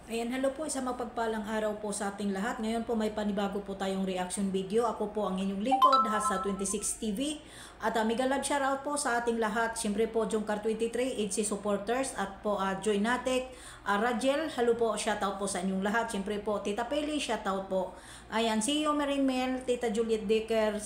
Ayan, hello po, isang mapagpalang araw po sa ating lahat. Ngayon po may panibago po tayong reaction video. Ako po ang inyong lingkod, Hasa 26 TV. At mega love shoutout po sa ating lahat. Siyempre po, Jungkar 23, HC supporters at po Joy Natek, Rajel, hello po, shoutout po sa inyong lahat. Siyempre po, Tita Peli, shoutout po. Ayan, si Yomerin Mel, Tita Juliet Decker,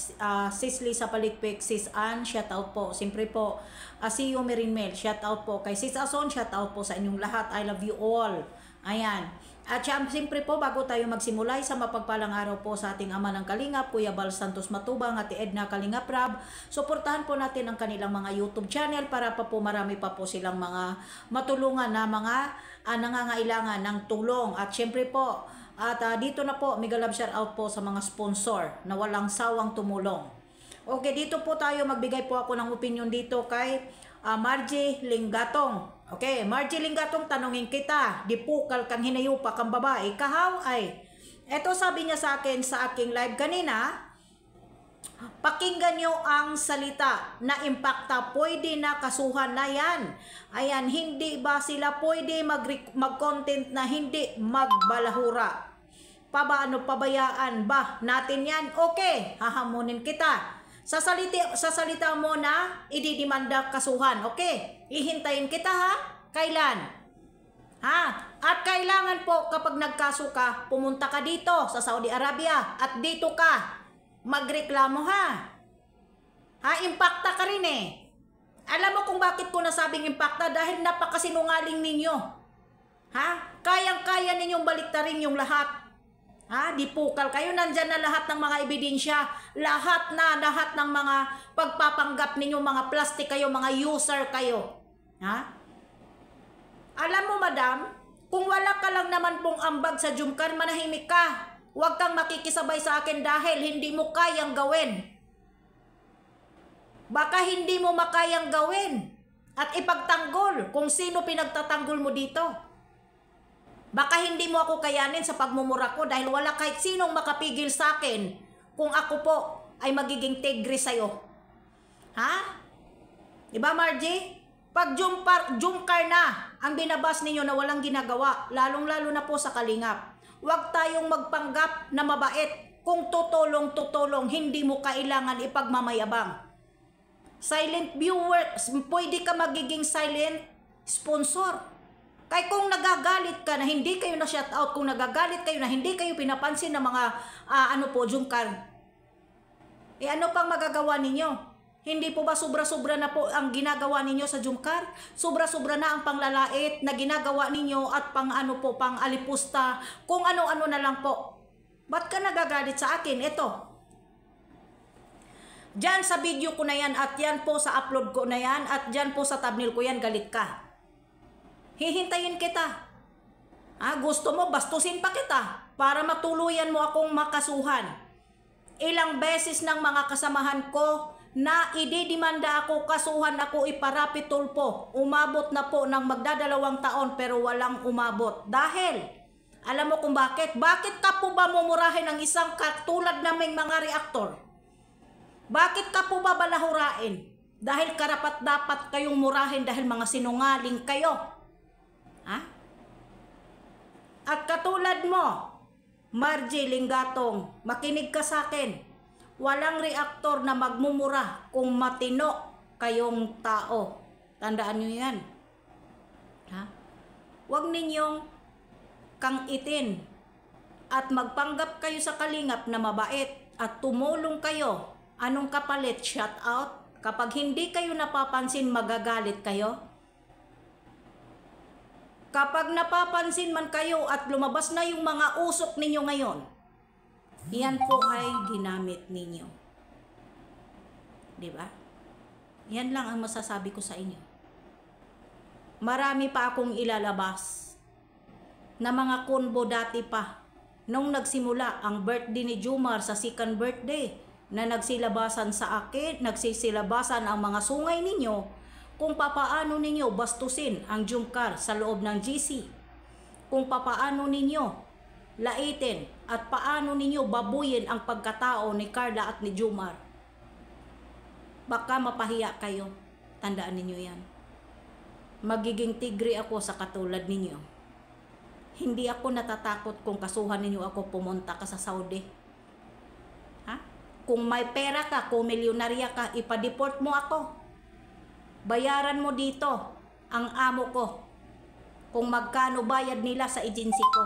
Sis Lisa Palikpik, Sis Ann, shoutout po. Siyempre po, si Yomerin Mel, shoutout po. Kay Sis Ason, shoutout po sa inyong lahat. I love you all. Ayan. At siyempre po, bago tayo magsimula, sa mapagpalang araw po sa ating ama ng Kalingap, Kuya Bal Santos Matubang at Edna Kalingap Rab. Suportahan po natin ang kanilang mga YouTube channel para pa po marami pa po silang mga matulungan na mga nangangailangan ng tulong. At siyempre po, dito na po, mega love shout out po sa mga sponsor na walang sawang tumulong. Okay, dito po tayo, magbigay po ako ng opinion dito kay Margie Lingatong. Okay, Margie Lingatong, tanungin kita, di pukal kang hinayupa kang babae, kahaw ay. Eto sabi niya sa akin sa aking live kanina, pakinggan nyo ang salita na impacta, pwede na kasuhan na yan. Ayan, hindi ba sila pwede mag-content na hindi magbalahura? Pabayaan ba natin yan? Okay, hahamunin kita. Sa salita mo na ididimanda kasuhan, okay? Ihintayin kita ha? Kailan? Ha? At kailangan po kapag nagkaso ka, pumunta ka dito sa Saudi Arabia at dito ka magreklamo ha? Ha? Impacta ka rin eh. Alam mo kung bakit ko nasabing impacta? Dahil napakasinungaling ninyo. Ha? Kayang-kaya ninyong baliktarin yung lahat. Ha? Di pukal kayo, nandyan na lahat ng mga ebidensya, lahat ng mga pagpapanggap ninyo, mga plastic kayo, mga user kayo. Ha? Alam mo madam, kung wala ka lang naman pong ambag sa Jungkar, manahimik ka. Huwag kang makikisabay sa akin dahil hindi mo kayang gawin. Baka hindi mo makayang gawin at ipagtanggol kung sino pinagtatanggol mo dito. Baka hindi mo ako kayanin sa pagmumura ko dahil wala kahit sinong makapigil sa akin kung ako po ay magiging tigre sa'yo. Ha? Diba Margie? Pag Jungkar na ang binabas ninyo na walang ginagawa, lalong-lalo na po sa Kalingap. Huwag tayong magpanggap na mabait. Kung tutulong, hindi mo kailangan ipagmamayabang. Silent viewer, pwede ka magiging silent sponsor. Kaya kung nagagalit ka na hindi kayo na shout out, kung nagagalit kayo na hindi kayo pinapansin ng mga Jungkar, ano pang magagawa ninyo? Hindi po ba sobra-sobra na po ang ginagawa ninyo sa Jungkar? Sobra-sobra na ang panglalait na ginagawa ninyo at pang alipusta, kung ano-ano na lang po. Ba't ka nagagalit sa akin? Ito. Diyan sa video ko na yan at yan po sa upload ko na yan at diyan po sa thumbnail ko yan, galit ka. Hihintayin kita. Gusto mo, bastusin pa kita para matuluyan mo akong makasuhan. Ilang beses ng mga kasamahan ko na ididimanda ako, kasuhan ako, iparapit tulpo. Umabot na po ng magdadalawang taon pero walang umabot. Dahil, alam mo kung bakit? Bakit ka po ba mumurahin ng isang katulad naming mga reaktor? Bakit ka po ba balahurain? Dahil karapat-dapat kayong murahin dahil mga sinungaling kayo. Ha? At katulad mo, Margie Lingatong, makinig ka sa akin. Walang reaktor na magmumura kung matino kayong tao. Tandaan nyo yan. Ha? Huwag ninyong kangitin at magpanggap kayo sa Kalingap na mabait at tumulong kayo. Anong kapalit? Shout out. Kapag hindi kayo napapansin, magagalit kayo. Kapag napapansin man kayo at lumabas na yung mga usok ninyo ngayon, yan po ay ginamit ninyo. Diba? Yan lang ang masasabi ko sa inyo. Marami pa akong ilalabas na mga kunbo dati pa. Nung nagsimula ang birthday ni Jumar sa second birthday, na nagsisilabasan sa akin, nagsisilabasan ang mga sungay ninyo, kung papaano ninyo bastusin ang Jungkar sa loob ng GC, kung papaano ninyo laitin at paano ninyo babuyin ang pagkatao ni Carla at ni Jumar. Baka mapahiya kayo. Tandaan ninyo yan. Magiging tigre ako sa katulad ninyo. hindi ako natatakot kung kasuhan ninyo ako pumunta ka sa Saudi. Ha? Kung may pera ka, kung milyonarya ka, ipa-deport mo ako. Bayaran mo dito ang amo ko kung magkano bayad nila sa agency ko.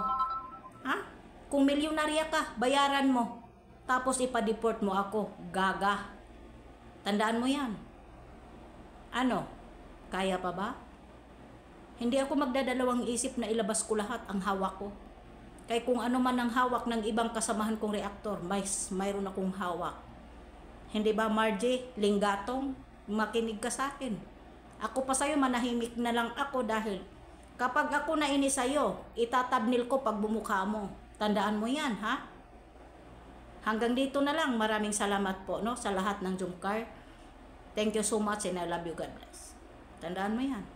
Ha? Kung milyonarya ka, bayaran mo. Tapos ipa-deport mo ako. Gaga. Tandaan mo yan. Ano? Kaya pa ba? Hindi ako magdadalawang isip na ilabas ko lahat ang hawak ko. Kaya kung ano man ang hawak ng ibang kasamahan kong reaktor, mayroon akong hawak. Hindi ba, Margie? Linggatong? Makinig ka sa akin. Ako pa sa'yo, manahimik na lang ako dahil kapag ako nainis sa'yo, itatabnil ko pag bumukha mo. Tandaan mo yan, ha? Hanggang dito na lang. Maraming salamat po, no, sa lahat ng Jumcar. Thank you so much and I love you. God bless. Tandaan mo yan.